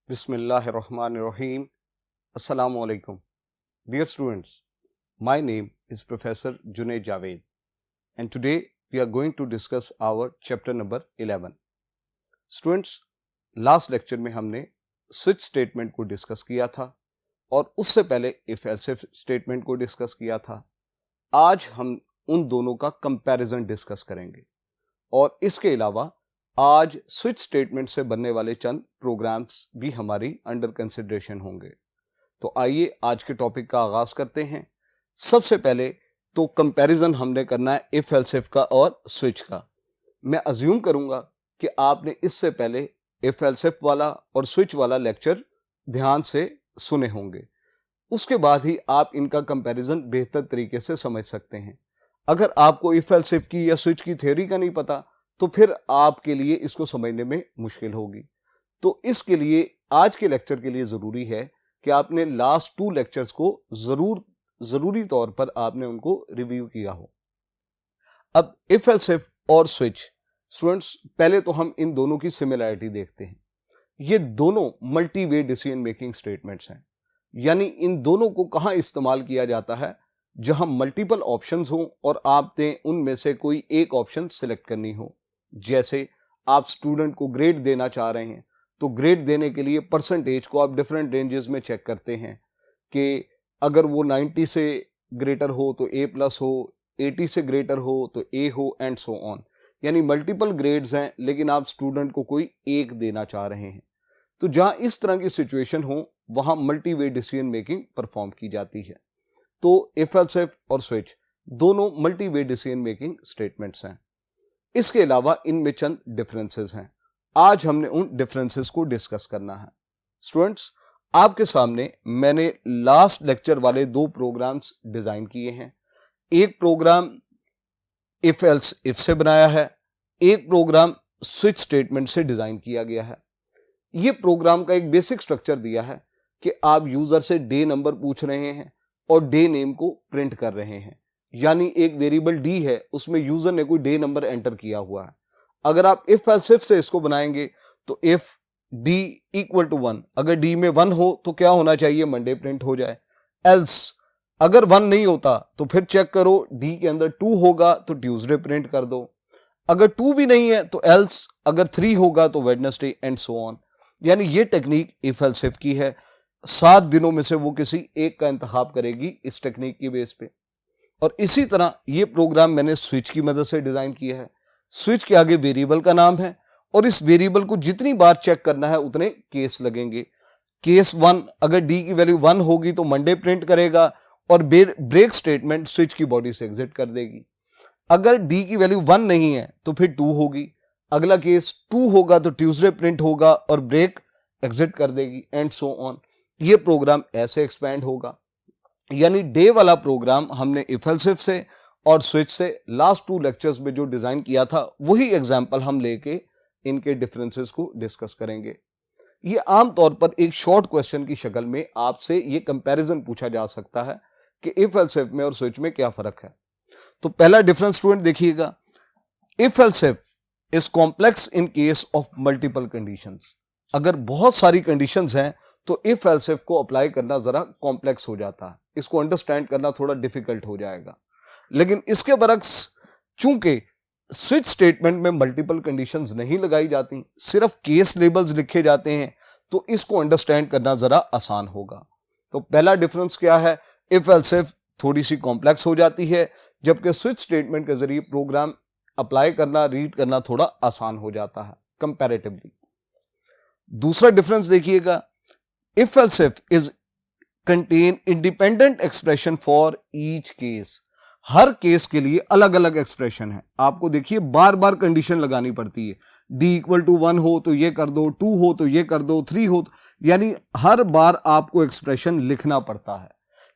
Bismillahirrahmanirrahim. Assalamu alaikum. Dear students, my name is Professor Junaid Javed and today we are going to discuss our chapter number 11. Students, last lecture में हमने switch statement को discuss किया था और उससे पहले if else if statement को discuss किया था. आज हम उन दोनों का कंपैरिजन डिस्कस करेंगे और इसके अलावा आज स्विच स्टेटमेंट से बनने वाले चंद प्रोग्राम्स भी हमारी अंडर कंसिडरेशन होंगे. तो आइए आज के टॉपिक का आगाज करते हैं. सबसे पहले तो कंपैरिजन हमने करना है इफ एल्स इफ का और स्विच का. मैं अज्यूम करूंगा कि आपने इससे पहले इफ एल्स इफ वाला और स्विच वाला लेक्चर ध्यान से सुने होंगे. उसके बाद ही आप इनका कंपैरिजन बेहतर तरीके से समझ सकते हैं. अगर आपको इफ एल्स इफ की या स्विच की थ्योरी का नहीं पता तो फिर आपके लिए इसको समझने में मुश्किल होगी. तो इसके लिए आज के लेक्चर के लिए जरूरी है कि आपने लास्ट 2 लेक्चर्स को जरूरी तौर पर आपने उनको रिव्यू किया हो. अब इफ एल्स इफ और स्विच, स्टूडेंट्स पहले तो हम इन दोनों की सिमिलरिटी देखते हैं. ये दोनों मल्टी वे डिसीजन मेकिंग स्टेटमेंट्स हैं. यानी इन दोनों को कहां इस्तेमाल किया जाता है? जहां मल्टीपल ऑप्शंस हो और आपने उनमें से कोई एक ऑप्शन सिलेक्ट करनी हो. जैसे आप स्टूडेंट को ग्रेड देना चाह रहे हैं तो ग्रेड देने के लिए परसेंटेज को आप डिफरेंट रेंजेस में चेक करते हैं कि अगर वो 90 से ग्रेटर हो तो ए प्लस हो, 80 से ग्रेटर हो तो ए हो एंड सो ऑन. यानी मल्टीपल ग्रेड्स हैं लेकिन आप स्टूडेंट को कोई एक देना चाह रहे हैं. तो जहां इस तरह की सिचुएशन हो वहां मल्टी वे डिसीजन मेकिंग परफॉर्म की जाती है. तो इफ एल्स इफ और स्विच दोनों मल्टी वे डिसीजन मेकिंग स्टेटमेंट्स हैं. इसके अलावा इनमें चंद डिफरेंसेस हैं. आज हमने उन डिफरेंसेस को डिस्कस करना है. स्टूडेंट्स, आपके सामने मैंने लास्ट लेक्चर वाले 2 प्रोग्राम्स डिजाइन किए हैं. एक प्रोग्राम इफ एल्स इफ से बनाया है, एक प्रोग्राम स्विच स्टेटमेंट से डिजाइन किया गया है. यह प्रोग्राम का एक बेसिक स्ट्रक्चर दिया है कि आप यूजर से डे नंबर पूछ रहे हैं और डे नेम को प्रिंट कर रहे हैं. यानी एक वेरिएबल डी है, उसमें यूजर ने कोई डे नंबर एंटर किया हुआ है. अगर आप इफ एल्स इफ से इसको बनाएंगे तो इफ डी इक्वल टू 1, अगर डी में 1 हो तो क्या होना चाहिए? मंडे प्रिंट हो जाए. एल्स अगर 1 नहीं होता तो फिर चेक करो डी के अंदर 2 होगा तो ट्यूसडे प्रिंट कर दो. अगर 2 भी नहीं है तो एल्स, अगर 3 होगा तो वेडनेसडे एंड सो ऑन. यानी ये टेक्निक इफ एल्स इफ की है. 7 दिनों में से वो किसी एक का इंतखाब करेगी इस टेक्निक की बेस पे. और इसी तरह ये प्रोग्राम मैंने स्विच की मदद से डिजाइन किया है. स्विच के आगे वेरिएबल का नाम है और इस वेरिएबल को जितनी बार चेक करना है उतने केस लगेंगे. केस 1, अगर डी की वैल्यू 1 होगी तो मंडे प्रिंट करेगा और ब्रेक स्टेटमेंट स्विच की बॉडी से एग्जिट कर देगी. अगर डी की वैल्यू 1 नहीं है तो फिर 2 होगी. अगला केस 2 होगा तो ट्यूसडे प्रिंट होगा और ब्रेक एग्जिट कर देगी एंड सो ऑन. ये प्रोग्राम ऐसे एक्सपैंड होगा. यानी डे वाला प्रोग्राम हमने इफ एल्स इफ से और स्विच से लास्ट 2 लेक्चर्स में जो डिजाइन किया था वही एग्जांपल हम लेके इनके डिफरेंसेस को डिस्कस करेंगे. ये आमतौर पर एक शॉर्ट क्वेश्चन की शक्ल में आपसे ये कंपैरिजन पूछा जा सकता है कि इफ एल्स इफ में और स्विच में क्या फर्क है. तो पहला डिफरेंस स्टूडेंट देखिएगा, if else if is complex in case of multiple conditions. अगर बहुत सारी कंडीशंस हैं तो इफ एल्स इफ को अप्लाई करना जरा कॉम्प्लेक्स हो जाता है, इसको अंडरस्टैंड करना थोड़ा डिफिकल्ट हो जाएगा. लेकिन इसके बरक्स चूंकि स्विच स्टेटमेंट में मल्टीपल कंडीशंस नहीं लगाई जाती, सिर्फ केस लेबल्स लिखे जाते हैं, तो इसको अंडरस्टैंड करना जरा आसान होगा. तो पहला डिफरेंस क्या है? इफ एल्स इफ थोड़ी सी कॉम्प्लेक्स हो जाती है जबकि स्विच स्टेटमेंट के जरिए प्रोग्राम अप्लाई करना, रीड करना थोड़ा आसान हो जाता है कंपैरेटिवली. दूसरा डिफरेंस देखिएगा, if else if is contain independent expression for each case. Her case के लिए अलग अलग एक्सप्रेशन है. आपको देखिए बार बार कंडीशन लगानी पड़ती है. डी इक्वल टू 1 हो तो ये कर दो, 2 हो तो ये कर दो, 3 हो तो, यानी हर बार आपको एक्सप्रेशन लिखना पड़ता है.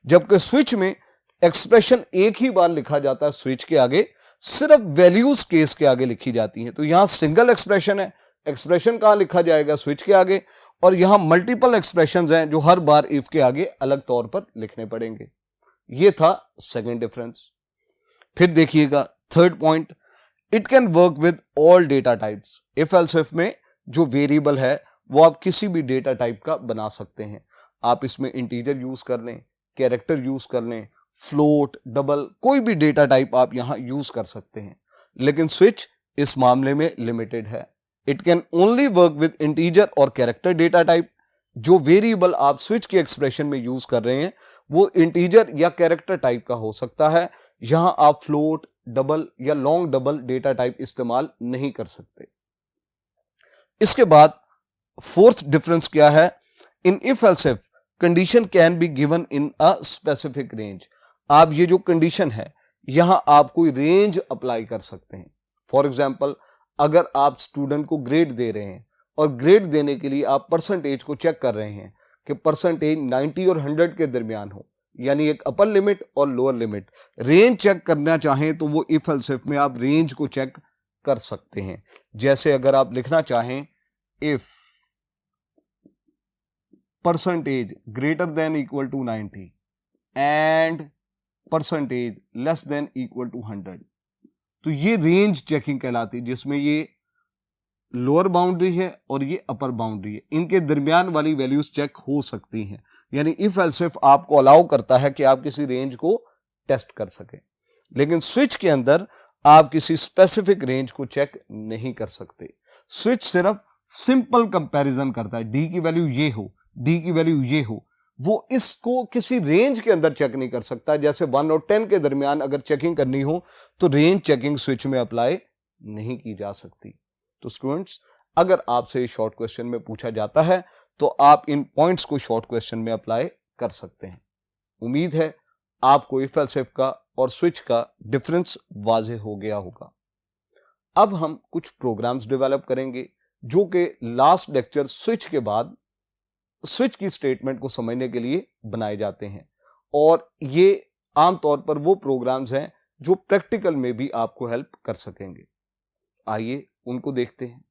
जबकि स्विच में एक्सप्रेशन एक ही बार लिखा जाता है. स्विच के आगे सिर्फ वैल्यूज केस के आगे लिखी जाती हैं. तो यहां सिंगल एक्सप्रेशन है, एक्सप्रेशन कहां लिखा जाएगा? स्विच के आगे. और यहां मल्टीपल एक्सप्रेशंस हैं जो हर बार इफ के आगे अलग तौर पर लिखने पड़ेंगे. यह था सेकंड डिफरेंस. फिर देखिएगा third point, it can work with all data types. If else if में जो वेरिएबल है वो आप किसी भी डेटा टाइप का बना सकते हैं। आप इसमें इंटीजर यूज कर लें, कैरेक्टर यूज कर लें, फ्लोट, डबल, कोई भी डेटा टाइप आप यहां यूज कर सकते हैं। लेकिन स्विच इस मामले में लिमिटेड है। It can only work with integer और कैरेक्टर डेटा टाइप। जो वेरिएबल आप स्विच के एक्सप्रेशन में यूज कर रहे हैं वो इंटीजर या कैरेक्टर टाइप का हो सकता है। यहां आप फ्लोट, डबल या लॉन्ग डबल डेटा टाइप इस्तेमाल नहीं कर सकते। इसके बाद फोर्थ डिफरेंस क्या है? In if else if condition can be given in a specific range. आप ये जो कंडीशन है यहां आप कोई रेंज अप्लाई कर सकते हैं। फॉर एग्जाम्पल, अगर आप स्टूडेंट को ग्रेड दे रहे हैं और ग्रेड देने के लिए आप परसेंटेज को चेक कर रहे हैं कि परसेंटेज 90 और 100 के दरमियान हो, यानी एक अपर लिमिट और लोअर लिमिट। रेंज चेक करना चाहें तो वो इफ एल्स इफ में आप रेंज को चेक कर सकते हैं। जैसे अगर आप लिखना चाहें if percentage greater than equal to 90 and percentage less than equal to 100, तो ये रेंज चेकिंग कहलाती है, जिसमें ये लोअर बाउंड्री है और ये अपर बाउंड्री है, इनके दरमियान वाली वैल्यूज चेक हो सकती हैं। यानी इफ एल्स इफ आपको अलाउ करता है कि आप किसी रेंज को टेस्ट कर सकें, लेकिन स्विच के अंदर आप किसी स्पेसिफिक रेंज को चेक नहीं कर सकते। स्विच सिर्फ सिंपल कंपैरिजन करता है, डी की वैल्यू ये हो, डी की वैल्यू ये हो, वो इसको किसी रेंज के अंदर चेक नहीं कर सकता। जैसे 1 और 10 के दरमियान अगर चेकिंग करनी हो तो रेंज चेकिंग स्विच में अप्लाई नहीं की जा सकती। तो स्टूडेंट्स, अगर आपसे शॉर्ट क्वेश्चन में पूछा जाता है तो आप इन पॉइंट्स को शॉर्ट क्वेश्चन में अप्लाई कर सकते हैं। उम्मीद है आपको इफ एल्स इफ का और स्विच का डिफरेंस वाज़ेह हो गया होगा। अब हम कुछ प्रोग्राम्स डेवलप करेंगे जो कि लास्ट लेक्चर स्विच के बाद स्विच की स्टेटमेंट को समझने के लिए बनाए जाते हैं, और ये आमतौर पर वो प्रोग्राम्स हैं जो प्रैक्टिकल में भी आपको हेल्प कर सकेंगे। आइए उनको देखते हैं।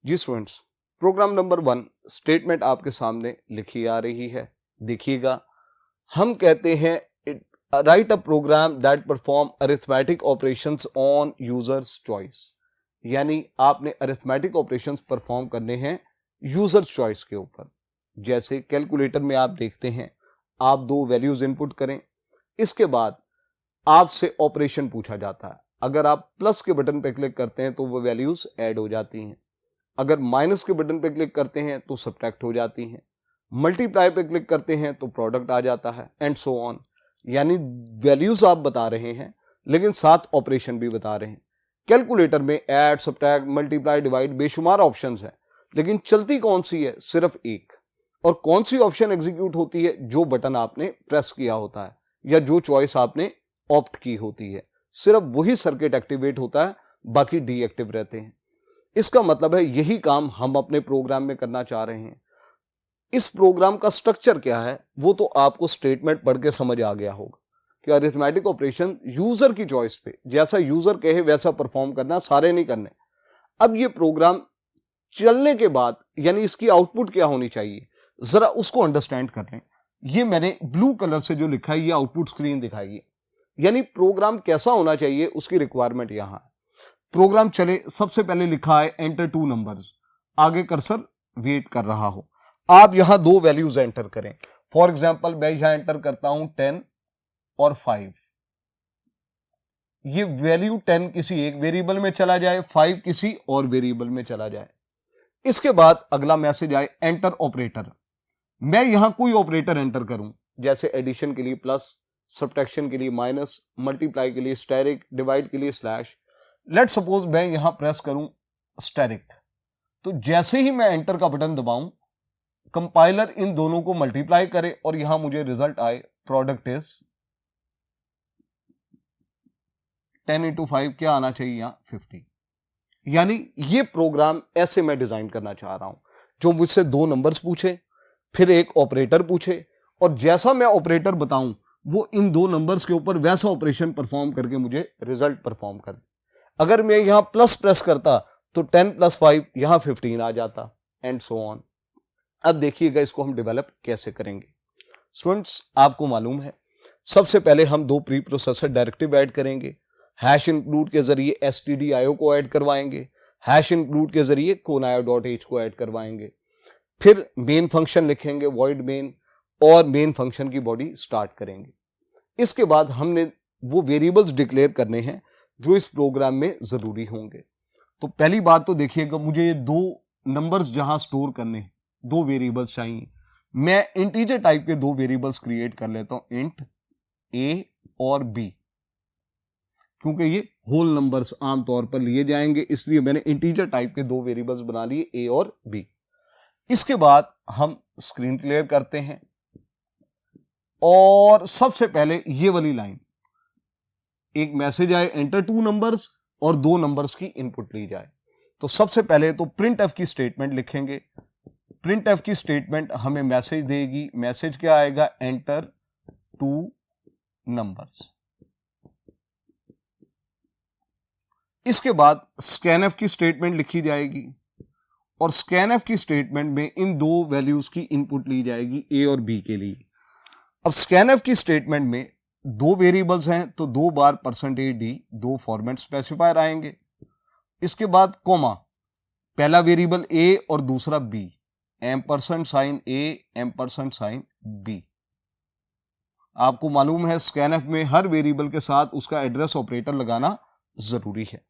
जी स्टूडेंट्स, प्रोग्राम नंबर 1 स्टेटमेंट आपके सामने लिखी आ रही है, देखिएगा। हम कहते हैं write a program that perform arithmetic operations on users choice, यानी आपने अरिथमेटिक ऑपरेशंस परफॉर्म करने हैं यूजर चॉइस के ऊपर। जैसे कैलकुलेटर में आप देखते हैं, आप 2 वैल्यूज इनपुट करें, इसके बाद आपसे ऑपरेशन पूछा जाता है। अगर आप प्लस के बटन पर क्लिक करते हैं तो वो वैल्यूज ऐड हो जाती हैं, अगर माइनस के बटन पर क्लिक करते हैं तो सब्ट्रैक्ट हो जाती हैं, मल्टीप्लाई पे क्लिक करते हैं तो प्रोडक्ट आ जाता है, एंड सो ऑन। यानी वैल्यूज आप बता रहे हैं लेकिन साथ ऑपरेशन भी बता रहे हैं। कैलकुलेटर में ऐड, सब्ट्रैक्ट, मल्टीप्लाई, डिवाइड बेशुमार ऑप्शंस हैं, लेकिन चलती कौन सी है? सिर्फ एक। और कौन सी ऑप्शन एग्जीक्यूट होती है? जो बटन आपने प्रेस किया होता है या जो चॉइस आपने ऑप्ट की होती है, सिर्फ वही सर्किट एक्टिवेट होता है, बाकी डीएक्टिव रहते हैं। इसका मतलब है यही काम हम अपने प्रोग्राम में करना चाह रहे हैं। इस प्रोग्राम का स्ट्रक्चर क्या है वो तो आपको स्टेटमेंट पढ़ के समझ आ गया होगा कि अरिथमेटिक ऑपरेशन यूजर की चॉइस पे, जैसा यूजर कहे वैसा परफॉर्म करना, सारे नहीं करने। अब ये प्रोग्राम चलने के बाद यानी इसकी आउटपुट क्या होनी चाहिए, जरा उसको अंडरस्टैंड कर लें। ये मैंने ब्लू कलर से जो लिखा है ये आउटपुट स्क्रीन दिखाएगी, यानी प्रोग्राम कैसा होना चाहिए उसकी रिक्वायरमेंट यहां है। प्रोग्राम चले, सबसे पहले लिखा है एंटर 2 नंबर्स, आगे कर्सर वेट कर रहा हो। आप यहां 2 वैल्यूज एंटर करें। फॉर एग्जांपल मैं यहां एंटर करता हूं 10 और 5। ये वैल्यू 10 किसी एक वेरिएबल में चला जाए, 5 किसी और वेरिएबल में चला जाए। इसके बाद अगला मैसेज आए एंटर ऑपरेटर। मैं यहां कोई ऑपरेटर एंटर करूं, जैसे एडिशन के लिए प्लस, सब्ट्रैक्शन के लिए माइनस, मल्टीप्लाई के लिए स्टेरिक, डिवाइड के लिए स्लैश। लेट सपोज मैं यहां प्रेस करूं स्टेरिक, तो जैसे ही मैं एंटर का बटन दबाऊं कंपाइलर इन दोनों को मल्टीप्लाई करे और यहां मुझे रिजल्ट आए प्रोडक्ट इज 10 इंटू 5 क्या आना चाहिए यहां 50। यानी ये प्रोग्राम ऐसे मैं डिजाइन करना चाह रहा हूं, जो मुझसे 2 नंबर्स पूछे, फिर एक ऑपरेटर पूछे, और जैसा मैं ऑपरेटर बताऊं वो इन 2 नंबर्स के ऊपर वैसा ऑपरेशन परफॉर्म करके मुझे रिजल्ट परफॉर्म कर दे। अगर मैं यहां प्लस प्रेस करता तो 10 + 5 यहां 15 आ जाता, एंड सो ऑन। अब देखिएगा इसको हम डेवलप कैसे करेंगे। स्टूडेंट्स, आपको मालूम है सबसे पहले हम 2 प्री प्रोसेसर डायरेक्टिव ऐड करेंगे। हैश इंक्लूड के जरिए stdio को ऐड करवाएंगे, हैश इंक्लूड के जरिए conio.h को ऐड करवाएंगे, फिर मेन फंक्शन लिखेंगे void main और मेन फंक्शन की बॉडी स्टार्ट करेंगे। इसके बाद हमने वो वेरिएबल्स डिक्लेयर करने हैं जो इस प्रोग्राम में जरूरी होंगे। तो पहली बात तो देखिएगा, मुझे ये दो नंबर्स जहां स्टोर करने हैं, दो वेरिएबल्स चाहिए। मैं इंटीजर टाइप के दो वेरिएबल्स क्रिएट कर लेता हूं, इंट a और b, क्योंकि ये होल नंबर्स आमतौर पर लिए जाएंगे, इसलिए मैंने इंटीजर टाइप के दो वेरिएबल्स बना लिए, a और b। इसके बाद हम स्क्रीन क्लियर करते हैं और सबसे पहले ये वाली लाइन, एक मैसेज आए एंटर टू नंबर्स और दो नंबर्स की इनपुट ली जाए। तो सबसे पहले तो प्रिंट एफ की स्टेटमेंट लिखेंगे। प्रिंट एफ की स्टेटमेंट हमें मैसेज देगी, मैसेज क्या आएगा, एंटर टू नंबर्स। इसके बाद स्कैनएफ की स्टेटमेंट लिखी जाएगी और स्कैनएफ की स्टेटमेंट में इन दो वैल्यूज की इनपुट ली जाएगी ए और बी के लिए। अब स्कैनएफ की स्टेटमेंट में दो वेरिएबल्स हैं तो दो बार %d दो फॉर्मेट स्पेसिफायर आएंगे। इसके बाद कोमा, पहला वेरिएबल a और दूसरा b, $साइन a $साइन b। आपको मालूम है स्कैनएफ में हर वेरिएबल के साथ उसका एड्रेस ऑपरेटर लगाना जरूरी है।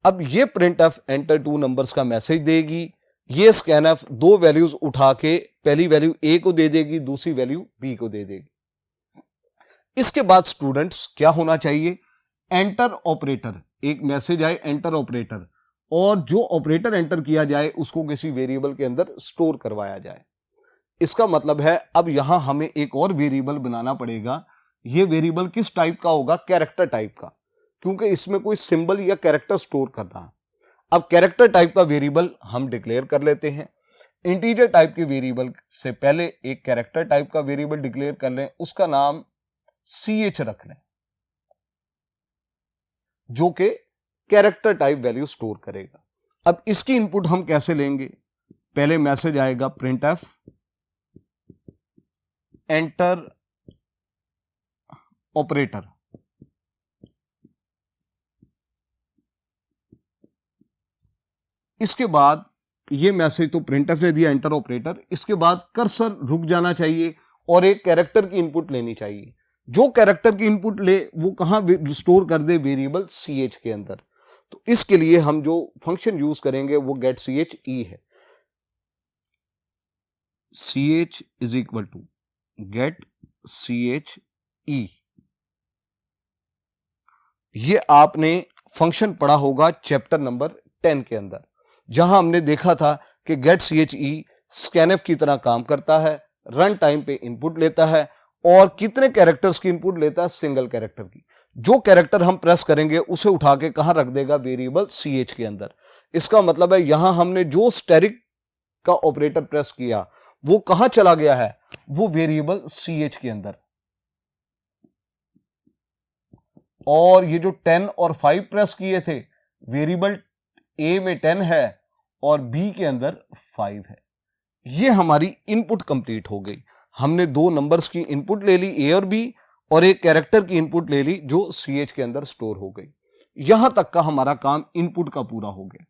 अब ये प्रिंटएफ एंटर टू नंबर्स का मैसेज देगी। ये स्कैनएफ दो वैल्यूज उठा के पहली वैल्यू a को दे देगी, दूसरी वैल्यू b को दे देगी। इसके बाद स्टूडेंट्स क्या होना चाहिए, एंटर ऑपरेटर, एक मैसेज आए एंटर ऑपरेटर, और जो ऑपरेटर एंटर किया जाए उसको किसी वेरिएबल के अंदर स्टोर करवाया जाए। इसका मतलब है अब यहां हमें एक और वेरिएबल बनाना पड़ेगा। यह वेरिएबल किस टाइप का होगा, कैरेक्टर टाइप का, क्योंकि इसमें कोई सिंबल या कैरेक्टर स्टोर करना है। अब कैरेक्टर टाइप का वेरिएबल हम डिक्लेयर कर लेते हैं। इंटीजर टाइप के वेरिएबल से पहले एक कैरेक्टर टाइप का वेरिएबल डिक्लेयर कर लें, उसका नाम ch रख लें, जो कि कैरेक्टर टाइप वैल्यू स्टोर करेगा। अब इसकी इनपुट हम कैसे लेंगे, पहले मैसेज आएगा प्रिंटएफ एंटर ऑपरेटर। इसके बाद ये मैसेज तो प्रिंटएफ ने दिया एंटर ऑपरेटर, इसके बाद कर्सर रुक जाना चाहिए और एक कैरेक्टर की इनपुट लेनी चाहिए। जो कैरेक्टर की इनपुट ले वो कहां स्टोर कर दे, वेरिएबल ch के अंदर। तो इसके लिए हम जो फंक्शन यूज करेंगे वो गेट ch e है। ch is equal to get ch e। ये आपने फंक्शन पढ़ा होगा चैप्टर नंबर 10 के अंदर, जहां हमने देखा था कि गेट ch e स्कैनएफ की तरह काम करता है, रन टाइम पे इनपुट लेता है और कितने कैरेक्टर्स की इनपुट लेता है, सिंगल कैरेक्टर की। जो कैरेक्टर हम प्रेस करेंगे उसे उठा के कहां रख देगा, वेरिएबल ch के अंदर। इसका मतलब है यहां हमने जो स्टेरिक का ऑपरेटर प्रेस किया वो कहां चला गया है, वो वेरिएबल ch के अंदर। और ये जो 10 और 5 प्रेस किए थे, वेरिएबल a में 10 है और b के अंदर 5 है। ये हमारी इनपुट कंप्लीट हो गई। हमने दो नंबर्स की इनपुट ले ली, a और b, और एक कैरेक्टर की इनपुट ले ली जो ch के अंदर स्टोर हो गई। यहां तक का हमारा काम इनपुट का पूरा हो गया।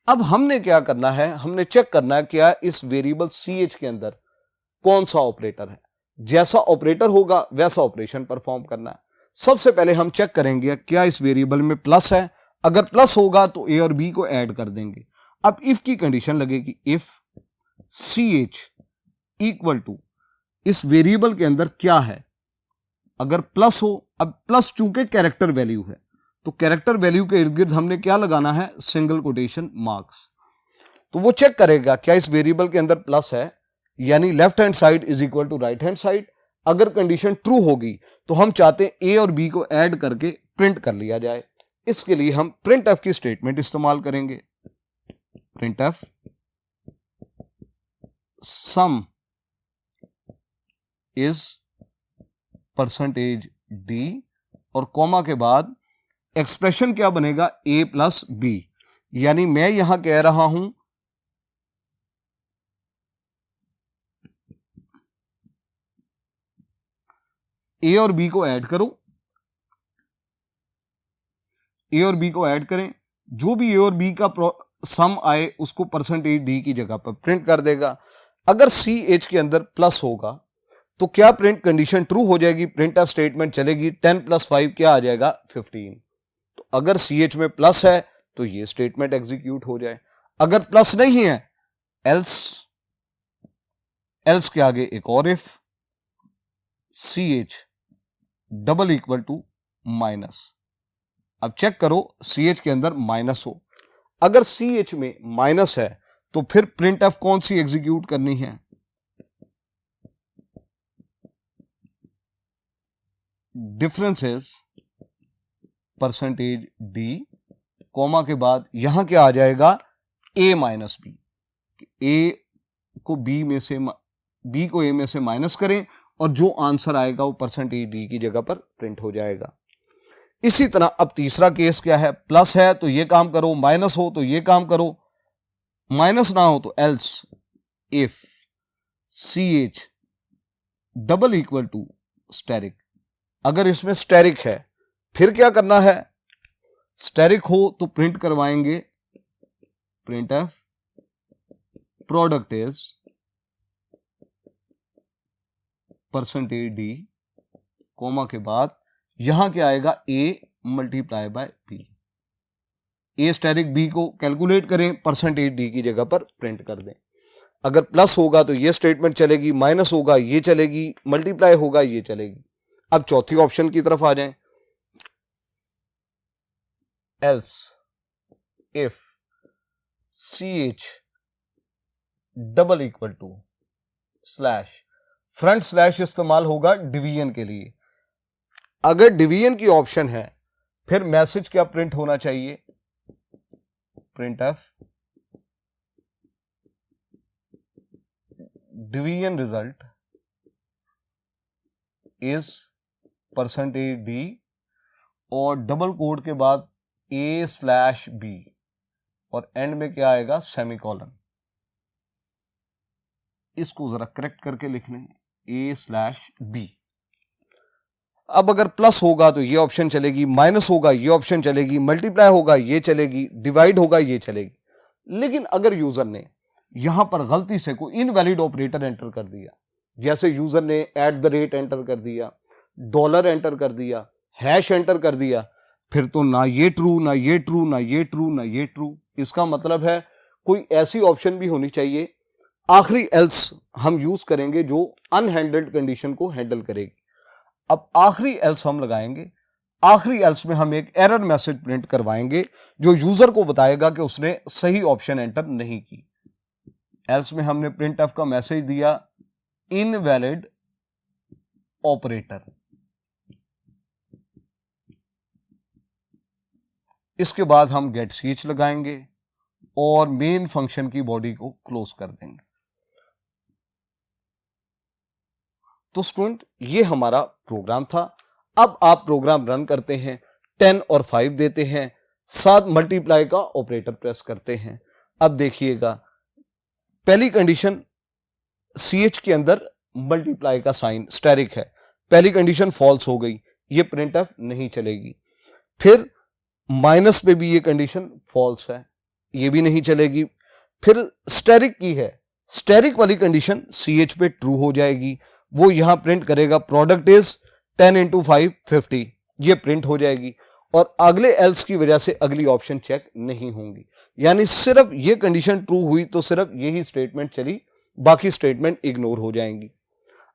अब हमने क्या करना है, हमने चेक करना है क्या इस वेरिएबल ch के अंदर कौन सा ऑपरेटर है। जैसा ऑपरेटर होगा वैसा ऑपरेशन परफॉर्म करना है। सबसे पहले हम चेक करेंगे क्या इस वेरिएबल में प्लस है। अगर प्लस होगा तो a और b को ऐड कर देंगे। अब इफ की कंडीशन लगेगी, इफ ch इक्वल टू इस वेरिएबल के अंदर क्या है, अगर प्लस हो। अब प्लस चूंकि कैरेक्टर वैल्यू है तो कैरेक्टर वैल्यू के इर्द गिर्द हमने क्या लगाना है, सिंगल कोटेशन मार्क्स। तो वो चेक करेगा क्या इस वेरिएबल के अंदर प्लस है, यानी left hand side is equal to right hand side. अगर कंडीशन ट्रू होगी तो हम चाहते हैं ए और बी को ऐड करके प्रिंट कर लिया जाए। इसके लिए हम प्रिंट एफ की स्टेटमेंट इस्तेमाल करेंगे। Print F some is %d और कॉमा के बाद एक्सप्रेशन क्या बनेगा, a प्लस बी। यानी मैं यहां कह रहा हूं a और b को ऐड करो, ए और बी को ऐड करें, जो भी ए और बी का सम आए उसको परसेंटेज डी की जगह पर प्रिंट कर देगा। अगर सी एच के अंदर प्लस होगा तो क्या प्रिंट कंडीशन ट्रू हो जाएगी, प्रिंट ऑफ स्टेटमेंट चलेगी, 10 + 5 क्या आ जाएगा 15। तो अगर सी एच में प्लस है तो ये स्टेटमेंट एग्जीक्यूट हो जाए, अगर प्लस नहीं है एल्स के आगे एक और if, C H double equal to minus. अब चेक करो सी एच के अंदर माइनस हो, अगर सी एच में माइनस है तो फिर प्रिंट एफ कौन सी एग्जीक्यूट करनी है, difference is percentage D, comma के बाद यहां क्या आ जाएगा ए माइनस बी, ए को बी में से बी को ए में से माइनस करें और जो आंसर आएगा वो परसेंटेज डी की जगह पर प्रिंट हो जाएगा। इसी तरह अब तीसरा केस क्या है, प्लस है तो ये काम करो, माइनस हो तो ये काम करो, माइनस ना हो तो else if C H double equal to asterisk. अगर इसमें स्टेरिक है फिर क्या करना है, स्टेरिक हो तो प्रिंट करवाएंगे print F product is percentage D, comma के बाद यहां क्या आएगा A multiply by B. A asterisk B को कैलकुलेट करें, परसेंटेज डी की जगह पर प्रिंट कर दें। अगर प्लस होगा तो ये स्टेटमेंट चलेगी, माइनस होगा ये चलेगी, मल्टीप्लाई होगा ये चलेगी। अब चौथी ऑप्शन की तरफ आ जाएं, else if C H double equal to slash, front slash इस्तेमाल होगा डिवीजन के लिए। अगर डिवीजन की ऑप्शन है फिर मैसेज क्या प्रिंट होना चाहिए, print F division result is percentage D और डबल कोड के बाद ए स्लैश बी और एंड में क्या आएगा सेमीकोलन। इसको जरा करेक्ट करके लिख लें, ए स्लैश बी। अब अगर प्लस होगा तो ये ऑप्शन चलेगी, माइनस होगा ये ऑप्शन चलेगी, मल्टीप्लाई होगा ये चलेगी, डिवाइड होगा ये चलेगी। लेकिन अगर यूजर ने यहां पर गलती से कोई इनवैलिड ऑपरेटर एंटर कर दिया, जैसे यूजर ने @ एंटर कर दिया, डॉलर एंटर कर दिया, हैश एंटर कर दिया, फिर तो ना ये ट्रू ना ये ट्रू ना ये ट्रू ना ये ट्रू। इसका मतलब है कोई ऐसी ऑप्शन भी होनी चाहिए, आखिरी एल्स हम यूज करेंगे जो अनहैंडल्ड कंडीशन को हैंडल करेगी। अब आखिरी एल्स हम लगाएंगे, आखिरी एल्स में हम एक एरर मैसेज प्रिंट करवाएंगे जो यूजर को बताएगा कि उसने सही ऑप्शन एंटर नहीं की। एल्स में हमने प्रिंट एफ का मैसेज दिया इनवैलिड ऑपरेटर, इसके बाद हम गेट ch लगाएंगे और मेन फंक्शन की बॉडी को क्लोज कर देंगे। तो स्टूडेंट ये हमारा प्रोग्राम था। अब आप प्रोग्राम रन करते हैं, 10 और 5 देते हैं, 7 मल्टीप्लाई का ऑपरेटर प्रेस करते हैं। अब देखिएगा पहली कंडीशन ch के अंदर मल्टीप्लाई का साइन स्टेरिक है, पहली कंडीशन फॉल्स हो गई, ये प्रिंट एफ नहीं चलेगी। फिर माइनस पे भी ये कंडीशन फॉल्स है, ये भी नहीं चलेगी। फिर स्टेरिक की है, स्टेरिक वाली कंडीशन ch पे ट्रू हो जाएगी, वो यहां प्रिंट करेगा प्रोडक्ट इज 10 × 5 50, ये प्रिंट हो जाएगी। और अगले एल्स की वजह से अगली ऑप्शन चेक नहीं होंगी, यानी सिर्फ ये कंडीशन ट्रू हुई तो सिर्फ यही स्टेटमेंट चली, बाकी स्टेटमेंट इग्नोर हो जाएंगी।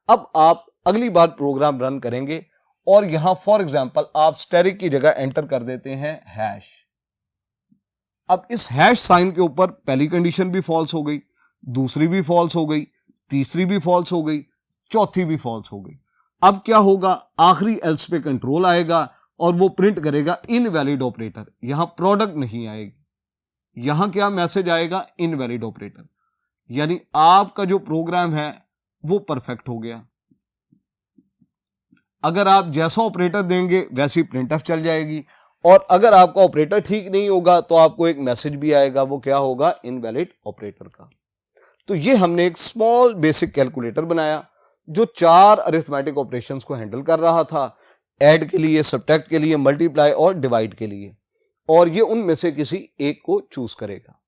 अब आप अगली बार प्रोग्राम रन करेंगे और यहां फॉर एग्जांपल आप स्टेरिक की जगह एंटर कर देते हैं हैश। अब इस हैश साइन के ऊपर पहली कंडीशन भी फॉल्स हो गई, दूसरी भी फॉल्स हो गई, तीसरी भी फॉल्स हो गई, चौथी भी फॉल्स हो गई। अब क्या होगा, आखिरी एल्स पे कंट्रोल आएगा और वो प्रिंट करेगा इनवैलिड ऑपरेटर, यहां प्रोडक्ट नहीं आएगी, यहां क्या मैसेज आएगा इनवैलिड ऑपरेटर, यानी आपका जो प्रोग्राम है वो परफेक्ट हो गया। अगर आप जैसा ऑपरेटर देंगे वैसी प्रिंट एफ चल जाएगी, और अगर आपका ऑपरेटर ठीक नहीं होगा तो आपको एक मैसेज भी आएगा, वो क्या होगा इनवैलिड ऑपरेटर का। तो ये हमने एक स्मॉल बेसिक कैलकुलेटर बनाया जो 4 अरिथमेटिक ऑपरेशंस को हैंडल कर रहा था, ऐड के लिए, सब्ट्रैक्ट के लिए, मल्टीप्लाई और डिवाइड के लिए। और ये उनमें से किसी एक को चूज करेगा।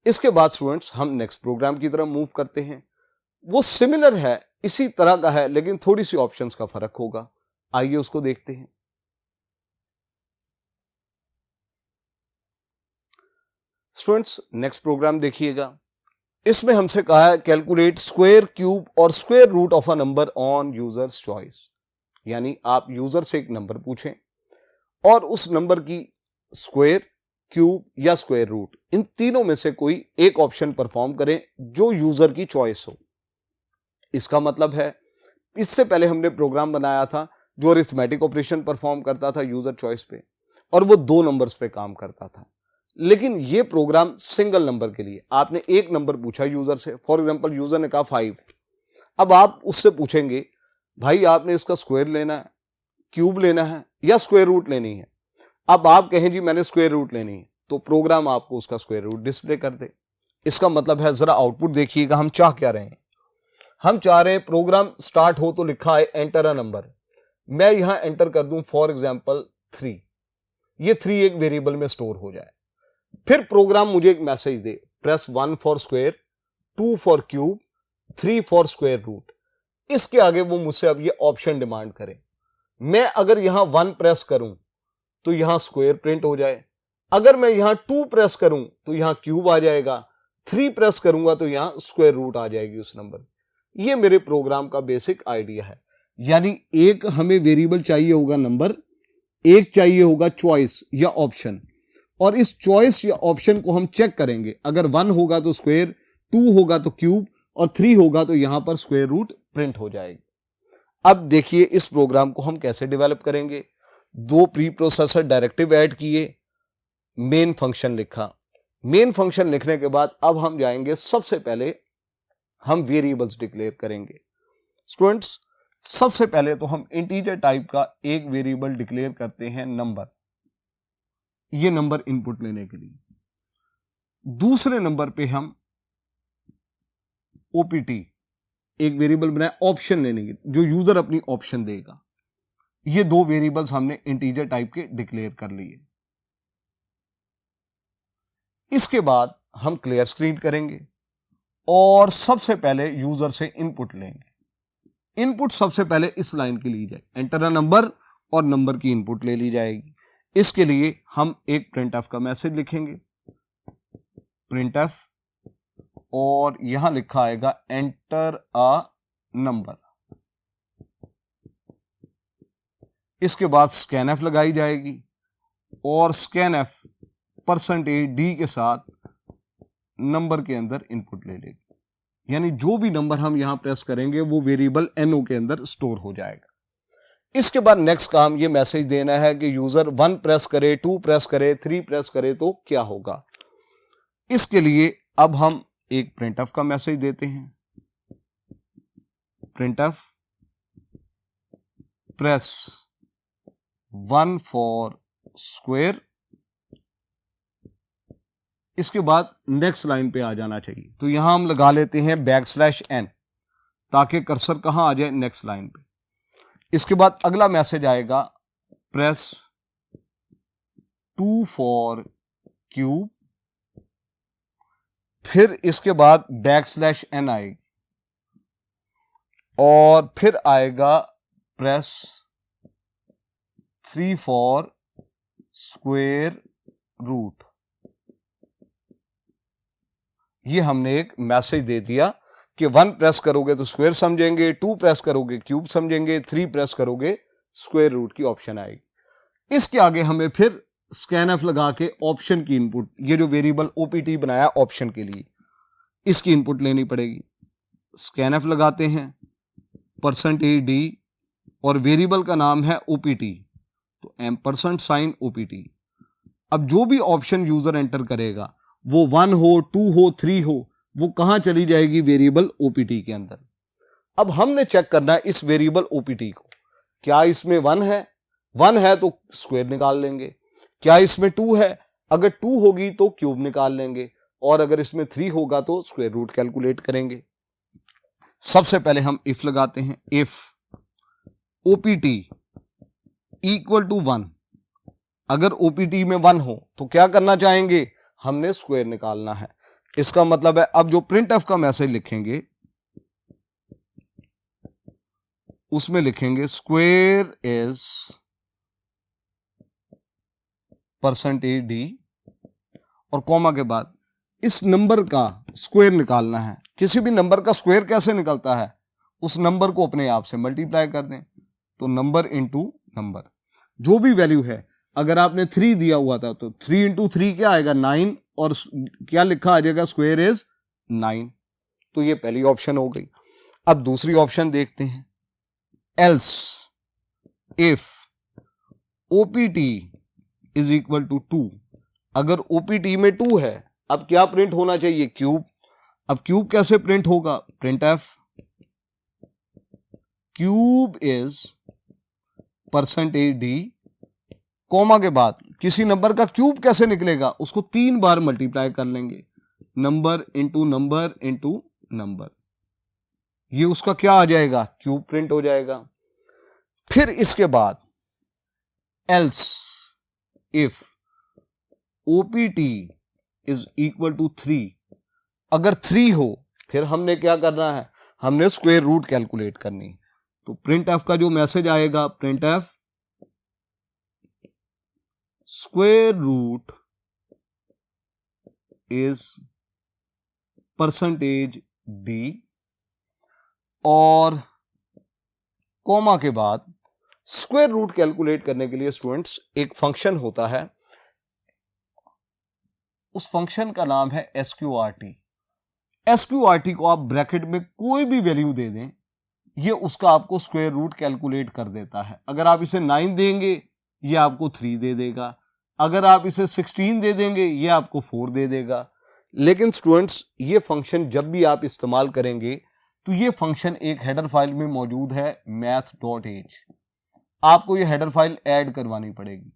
इसके बाद स्टूडेंट्स हम नेक्स्ट प्रोग्राम की तरफ मूव करते हैं। वो सिमिलर है, इसी तरह का है, लेकिन थोड़ी सी ऑप्शंस का फर्क होगा। आइए उसको देखते हैं। स्टूडेंट्स नेक्स्ट प्रोग्राम देखिएगा। इसमें हमसे कहा है कैलकुलेट स्क्वायर, क्यूब और square root of a number on users choice. यानी आप यूजर से एक नंबर पूछें और उस नंबर की स्क्वायर, क्यूब या स्क्वायर रूट, इन तीनों में से कोई एक ऑप्शन परफॉर्म करें जो यूजर की चॉइस हो। इसका मतलब है इससे पहले हमने प्रोग्राम बनाया था जो अरिथमेटिक ऑपरेशन परफॉर्म करता था यूजर चॉइस पे, और वो 2 नंबर्स पे काम करता था। लेकिन ये प्रोग्राम सिंगल नंबर के लिए, आपने एक नंबर पूछा यूजर से, फॉर एग्जांपल यूजर ने कहा 5। अब आप उससे पूछेंगे भाई आपने इसका स्क्वायर लेना है, क्यूब लेना है या स्क्वायर रूट लेनी है। अब आप कहें जी मैंने स्क्वायर रूट लेनी है, तो प्रोग्राम आपको उसका स्क्वायर रूट डिस्प्ले कर दे। इसका मतलब है, जरा आउटपुट देखिएगा हम चाह क्या रहे हैं। हम चाह रहे हैं प्रोग्राम स्टार्ट हो तो लिखा है एंटर अ नंबर, मैं यहां एंटर कर दूं फॉर एग्जांपल 3, ये 3 एक वेरिएबल में स्टोर हो जाए। फिर प्रोग्राम मुझे एक मैसेज दे, press 1 for square, 2 for cube, 3 for square root. इसके आगे वो मुझसे अब ये ऑप्शन डिमांड करे। मैं अगर यहां 1 प्रेस करूं तो यहां स्क्वायर प्रिंट हो जाए, अगर मैं यहां 2 प्रेस करूं तो यहां क्यूब आ जाएगा, 3 प्रेस करूंगा तो यहां स्क्वायर रूट आ जाएगी उस नंबर। ये मेरे प्रोग्राम का बेसिक आइडिया है। यानी एक हमें वेरिएबल चाहिए होगा नंबर, एक चाहिए होगा चॉइस या ऑप्शन, और इस चॉइस या ऑप्शन को हम चेक करेंगे। अगर 1 होगा तो स्क्वायर, 2 होगा तो क्यूब और 3 होगा तो यहां पर स्क्वायर रूट प्रिंट हो जाएगी। अब देखिए इस प्रोग्राम को हम कैसे डेवलप करेंगे। 2 प्री प्रोसेसर डायरेक्टिव ऐड किए, मेन फंक्शन लिखा। मेन फंक्शन लिखने के बाद अब हम जाएंगे, सबसे पहले हम वेरिएबल्स डिक्लेयर करेंगे। स्टूडेंट्स सबसे पहले तो हम इंटीजर टाइप का एक वेरिएबल डिक्लेयर करते हैं नंबर, ये नंबर इनपुट लेने के लिए। दूसरे नंबर पे हम ओपीटी एक वेरिएबल बनाए ऑप्शन लेने के, जो यूजर अपनी ऑप्शन देगा। ये 2 वेरिएबल्स हमने इंटीजर टाइप के डिक्लेयर कर लिए। इसके बाद हम क्लियर स्क्रीन करेंगे और सबसे पहले यूजर से इनपुट लेंगे। इनपुट सबसे पहले इस लाइन की ली जाए, एंटर अ नंबर, और नंबर की इनपुट ले ली जाएगी। इसके लिए हम एक प्रिंटफ का मैसेज लिखेंगे, प्रिंटफ, और यहां लिखा आएगा एंटर अ नंबर। इसके बाद स्कैनएफ लगाई जाएगी और स्कैनएफ %d के साथ नंबर के अंदर इनपुट ले लेगी। यानी जो भी नंबर हम यहां प्रेस करेंगे वो वेरिएबल नो के अंदर स्टोर हो जाएगा। इसके बाद नेक्स्ट काम ये मैसेज देना है कि यूजर 1 प्रेस करे, 2 प्रेस करे, 3 प्रेस करे तो क्या होगा। इसके लिए अब हम एक प्रिंटफ का मैसेज देते हैं, प्रिंटफ प्रेस 1 फॉर स्क्वायर। इसके बाद नेक्स्ट लाइन पे आ जाना चाहिए, तो यहां हम लगा लेते हैं \n ताकि कर्सर कहां आ जाए, नेक्स्ट लाइन पे। इसके बाद अगला मैसेज आएगा, प्रेस 2 फॉर क्यूब, फिर इसके बाद \n आएगी और फिर आएगा प्रेस 3 फॉर स्क्वायर रूट। ये हमने एक मैसेज दे दिया कि 1 प्रेस करोगे तो स्क्वायर समझेंगे, 2 प्रेस करोगे क्यूब समझेंगे, 3 प्रेस करोगे स्क्वायर रूट की ऑप्शन आएगी। इसके आगे हमें फिर स्कैनएफ लगा के ऑप्शन की इनपुट, ये जो वेरिएबल ओपीटी बनाया ऑप्शन के लिए, इसकी इनपुट लेनी पड़ेगी। स्कैनएफ लगाते हैं %d और वेरिएबल का नाम है ओपीटी, तो $साइन ओपीटी। अब जो भी ऑप्शन यूजर एंटर करेगा वो 1 हो, 2 हो, 3 हो, वो कहां चली जाएगी, वेरिएबल ओपीटी के अंदर। अब हमने चेक करना है इस वेरिएबल ओपीटी को, क्या इसमें 1 है, 1 है तो स्क्वायर निकाल लेंगे, क्या इसमें 2 है, अगर 2 होगी तो क्यूब निकाल लेंगे, और अगर इसमें 3 होगा तो स्क्वायर रूट कैलकुलेट करेंगे। सबसे पहले हम इफ लगाते हैं, इफ ओपीटी इक्वल टू 1, अगर ओपीटी में 1 हो तो क्या करना चाहेंगे, हमने स्क्वायर निकालना है। इसका मतलब है अब जो प्रिंट एफ का मैसेज लिखेंगे उसमें लिखेंगे स्क्वायर इज %d और कॉमा के बाद इस नंबर का स्क्वायर निकालना है। किसी भी नंबर का स्क्वायर कैसे निकलता है, उस नंबर को अपने आप से मल्टीप्लाई कर दें, तो नंबर इंटू नंबर, जो भी वैल्यू है। अगर आपने 3 दिया हुआ था तो 3 इंटू 3 क्या आएगा 9, और क्या लिखा आ जाएगा स्क्वायर इज 9। तो ये पहली ऑप्शन हो गई। अब दूसरी ऑप्शन देखते हैं, else if OPT is equal to 2। अगर ओपीटी में 2 है, अब क्या प्रिंट होना चाहिए, क्यूब। अब क्यूब कैसे प्रिंट होगा, print F cube is %d comma के बाद किसी नंबर का क्यूब कैसे निकलेगा, उसको 3 बार मल्टीप्लाई कर लेंगे, number into number into number, ये उसका क्या आ जाएगा, क्यूब प्रिंट हो जाएगा। फिर इसके बाद else if OPT is equal to 3, अगर 3 हो फिर हमने क्या करना है, हमने स्क्वायर रूट कैलकुलेट करनी। तो प्रिंट एफ का जो मैसेज आएगा, print F square root is %d और कॉमा के बाद स्क्वायर रूट कैलकुलेट करने के लिए स्टूडेंट्स एक फंक्शन होता है, उस फंक्शन का नाम है SQRT। SQRT को आप ब्रैकेट में कोई भी वैल्यू दे दें, ये उसका आपको स्क्वायर रूट कैलकुलेट कर देता है। अगर आप इसे 9 देंगे ये आपको 3 दे देगा, अगर आप इसे 16 दे देंगे ये आपको 4 दे देगा। लेकिन स्टूडेंट्स ये फंक्शन जब भी आप इस्तेमाल करेंगे तो ये फंक्शन एक हेडर फाइल में मौजूद है math.h, आपको ये हेडर फाइल ऐड करवानी पड़ेगी।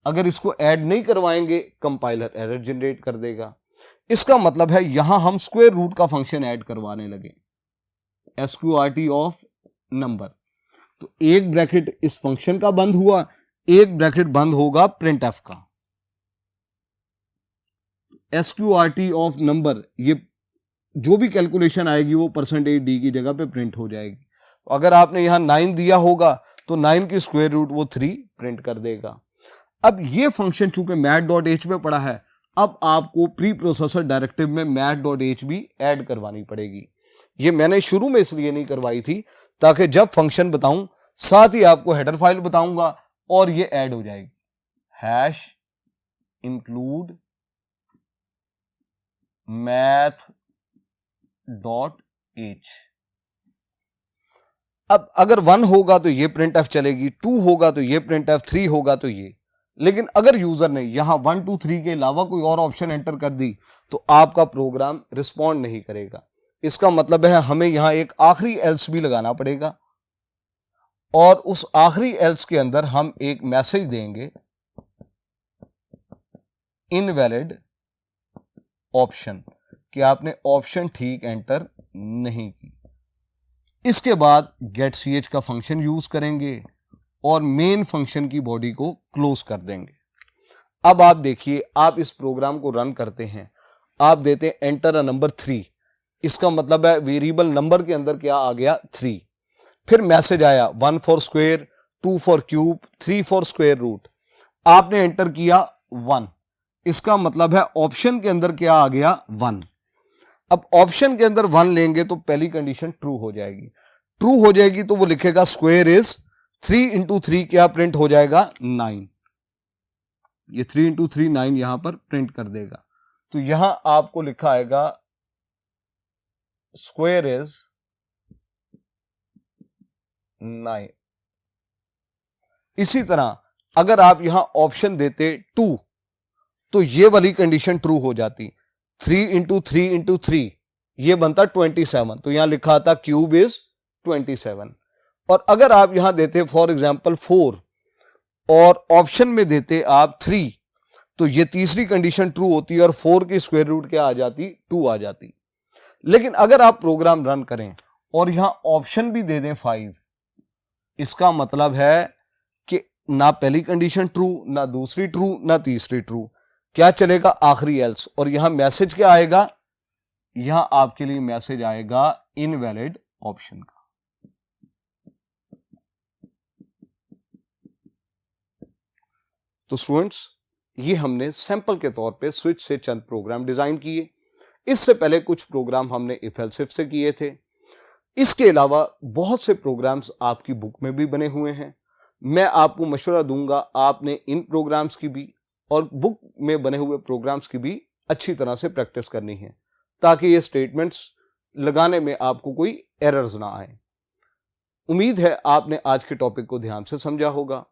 अगर इसको ऐड नहीं करवाएंगे कंपाइलर एरर जनरेट कर देगा। इसका मतलब है यहां हम स्क्वायर रूट का फंक्शन ऐड करवाने लगे, SQRT ऑफ नंबर। तो एक ब्रैकेट इस फंक्शन का बंद हुआ, एक ब्रैकेट बंद होगा प्रिंट एफ का। SQRT ऑफ नंबर, ये जो भी कैलकुलेशन आएगी वो %d की जगह पे प्रिंट हो जाएगी। अगर आपने यहां 9 दिया होगा तो 9 की स्क्वायर रूट वो 3 प्रिंट कर देगा। अब ये फंक्शन चूंकि math.h में पड़ा है, अब आपको प्री प्रोसेसर डायरेक्टिव में math.h भी ऐड करवानी पड़ेगी। ये मैंने शुरू में इसलिए नहीं करवाई थी ताकि जब फंक्शन बताऊं साथ ही आपको हेडर फाइल बताऊंगा और ये ऐड हो जाएगी, हैश इंक्लूड math.h। अब अगर 1 होगा तो ये प्रिंट एफ चलेगी, 2 होगा तो ये प्रिंट एफ, 3 होगा तो ये। लेकिन अगर यूजर ने यहां 1 2 3 के अलावा कोई और ऑप्शन एंटर कर दी तो आपका प्रोग्राम रिस्पॉन्ड नहीं करेगा। इसका मतलब है हमें यहां एक आखिरी एल्स भी लगाना पड़ेगा और उस आखिरी एल्स के अंदर हम एक मैसेज देंगे, इनवैलिड ऑप्शन, कि आपने ऑप्शन ठीक एंटर नहीं की। इसके बाद गेट ch का फंक्शन यूज करेंगे और मेन फंक्शन की बॉडी को क्लोज कर देंगे। अब आप देखिए, आप इस प्रोग्राम को रन करते हैं, आप देते हैं एंटर अ नंबर 3, इसका मतलब है वेरिएबल नंबर के अंदर क्या आ गया 3। फिर मैसेज आया 1 for square, 2 for cube, 3 for square root, आपने एंटर किया 1, इसका मतलब है ऑप्शन के अंदर क्या आ गया 1। अब ऑप्शन के अंदर 1 लेंगे तो पहली कंडीशन ट्रू हो जाएगी। ट्रू हो जाएगी तो वो लिखेगा स्क्वायर इज 3 इंटू 3 क्या प्रिंट हो जाएगा 9। ये 3 इंटू 3 9 यहां पर प्रिंट कर देगा। तो यहां आपको लिखा आएगा स्क्वायर इज 9। इसी तरह अगर आप यहां ऑप्शन देते 2 तो ये वाली कंडीशन ट्रू हो जाती, 3 इंटू 3 इंटू 3 ये बनता 27। तो यहां लिखा था क्यूब इज 27। और अगर आप यहां देते फॉर एग्जांपल 4 और ऑप्शन में देते आप 3 तो ये तीसरी कंडीशन ट्रू होती और 4 की स्क्वायर रूट क्या आ जाती 2 आ जाती। लेकिन अगर आप प्रोग्राम रन करें और यहां ऑप्शन भी दे दें 5, इसका मतलब है कि ना पहली कंडीशन ट्रू, ना दूसरी ट्रू, ना तीसरी ट्रू, क्या चलेगा? आखिरी एल्स। और यहां मैसेज क्या आएगा? यहां आपके लिए मैसेज आएगा इनवैलिड ऑप्शन का। तो स्टूडेंट्स, ये हमने सैंपल के तौर पे स्विच से चंद प्रोग्राम डिजाइन किए। इससे पहले कुछ प्रोग्राम हमने इफ एल्स इफ से किए थे। इसके अलावा बहुत से प्रोग्राम्स आपकी बुक में भी बने हुए हैं। मैं आपको मशवरा दूंगा, आपने इन प्रोग्राम्स की भी और बुक में बने हुए प्रोग्राम्स की भी अच्छी तरह से प्रैक्टिस करनी है, ताकि ये स्टेटमेंट्स लगाने में आपको कोई एरर्स ना आए। उम्मीद है आपने आज के टॉपिक को ध्यान से समझा होगा।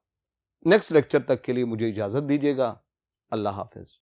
नेक्स्ट लेक्चर तक के लिए मुझे इजाजत दीजिएगा। अल्लाह हाफिज।